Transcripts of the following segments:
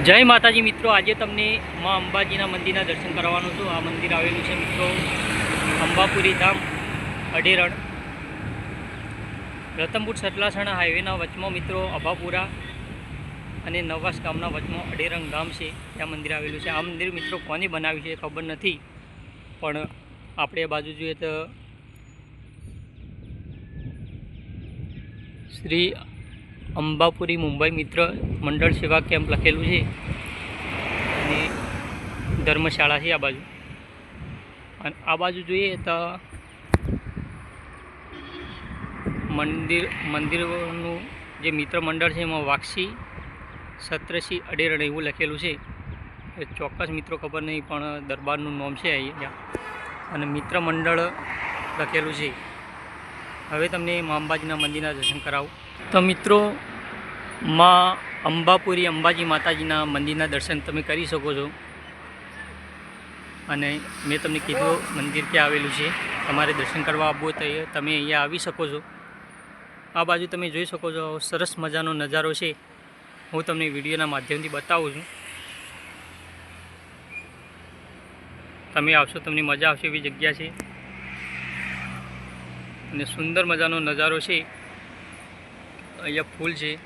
जय माताजी मित्रों, आज तमने माँ अंबाजीना मंदिरना दर्शन करवानो छुं। आ मंदिर आवेलुं छे मित्रों अंबापुरी धाम अडेरण रतनपुर सतलासणा हाईवेना वचमां मित्रों अभापुरा अने नवास गामना वचमां अडेरण गाम छे, त्या मंदिर आवेलुं छे। आ मंदिर मित्रों कोने बनाव्युं छे खबर नथी, पण आपणे आ बाजु जोईए तो श्री अंबापुरी मुंबई मित्र मंडल सेवा केम्प लखेलू है अने धर्मशाला है। आ बाजू अने आ बाजू जोईए तो मंदिरनु जे मित्र मंडल है एमां वाक्षी सत्रशी अडेरण एवं लखेलू है। चौक्कस मित्रों खबर नहीं, पण दरबारनु नाम है अहींया अने मित्र मंडल लखेलू है। हवे तमने माँ अंबाजीना मंदिरना दर्शन करावुं। तो मित्रों माँ अंबापुरी अंबाजी माताजीना मंदिरना दर्शन तमे करी शको छो। अने मैं तमने कीधुं मंदिर क्या आवेलुं छे, तमारे दर्शन करवा आववुं तो तमे अहींया आवी शको छो। आ बाजू तमे जोई शको छो, सरस मजानो नजारो छे। हूँ तमने विडियोना माध्यमथी बतावुं छुं। तमे आवशो तमने मजा आवशे एवी जग्या छे अने सुंदर मजानो नजारो छे। अहींया फूल छे।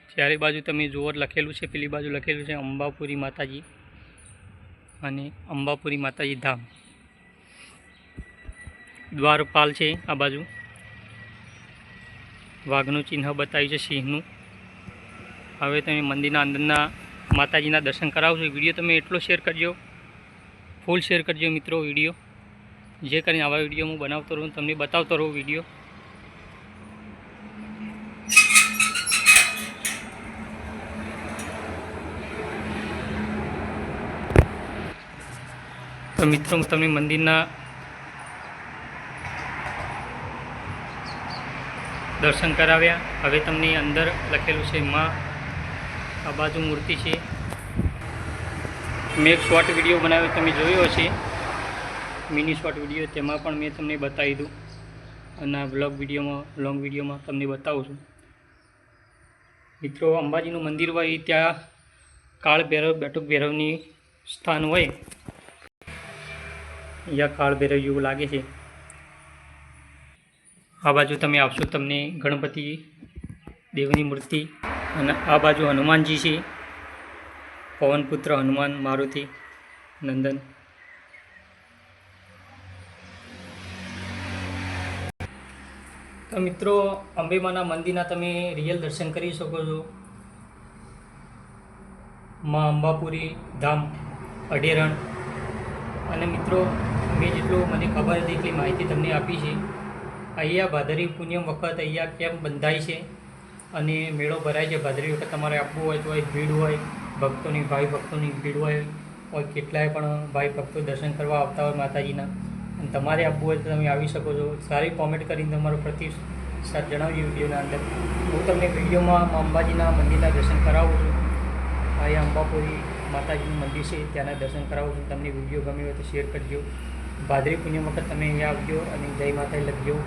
चारे बाजू तमे जुओ लखेलू है, पेली बाजू लखेलू है अंबापुरी माताजी अने अंबापुरी माताजी धाम। द्वारपाल है आ बाजू, वाघनु चिन्ह बताव्युं छे सिंहनु। हवे तमे मंदिरना अंदरना माताजीना दर्शन करावशो। विडियो तमे एटलो शेर करजो, फूल शेर करजो मित्रों विडियो, जे करीने आवा विडियो हूँ बनावतो रहूँ, तमने बतावतो रहूँ विडियो। तो मित्रों तमने मंदिरना दर्शन कराव्या। हवे तमने अंदर लखेलू है माँ। आ बाजू मूर्ति है। मैं एक शॉर्ट विडियो बनाव्यो, तमे जोयो हशे मिनी शॉर्ट विडियो, तेमां पण मैं तमने बतावी दूँ अने ब्लॉग विडियो में लॉन्ग विडियो में तमने बतावुं छुं। मित्रों अंबाजीनु मंदिर होय त्यां काळ भैरव बेटुक भैरवनी स्थान होय, या काळ भैरव जेवुं लागे छे। आ बाजू तमे आवशो तमने गणपति देवनी मूर्ति अने आ बाजू हनुमानजी छे, पवनपुत्र हनुमान मारुति नंदन। तो मित्रों अंबेमाना मंदिरना तमे रियल दर्शन करी शको छो। माँ अंबापुरी धाम अडेरण। अने मित्रों मैं जेटલું મને ખબર હતી એટલી માહિતી તમને આપી છે। અહીંયા ભાદરવી પૂનમ વખત અહીંયા કેમ્પ બંધાય છે અને મેળો ભરાય છે। ભાદરવી વખત તમારે આપવું હોય તો ભીડ હોય, ભક્તોની ભાઈ ભક્તોની ભીડ હોય કેટલાય પણ ભાઈ ભક્તો દર્શન કરવા આવતા હોય માતાજીના, અને તમારે આપવું હોય તો તમે આવી શકો છો। સારી કોમેન્ટ કરીને તમારો પ્રતિસાદ જણાવજો વિડીયોના અંદર। હું તમને વિડીયોમાં અંબાજીના મંદિરના દર્શન કરાવું છું। અહીંયા અંબાપુરી માતાજીનું મંદિર છે, ત્યાંના દર્શન કરાવું છું। તમને વિડીયો ગમ્યો હોય તો શેર કરજો। ભાદરવી પૂનમ વખત તમે અહીંયા આવજો અને જય માતાજી લખજો।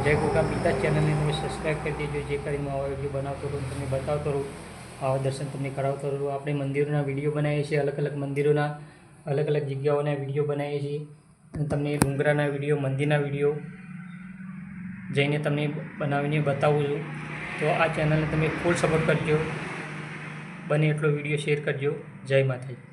जय गोगा पिता चैनल ने तुम्हें सब्सक्राइब कर दीजिए, जे करीने आवा विडियो बनावतो रहूँ, तमने बतावतो रहूँ, आवा दर्शन तमने करावतो रहूँ। आपणे मंदिरोना विडियो बनावीए छीए, अलग अलग मंदिरोना अलग अलग जग्याओना विडियो बनावीए छीए अने तमने डुंगराना विडियो, मंदिरना विडियो जईने तमने बनावीने बतावुं छुं। तो आ चैनलने तमे फूल सपोर्ट करजो, बने एटलो विडियो शेर करजो। जय माताजी।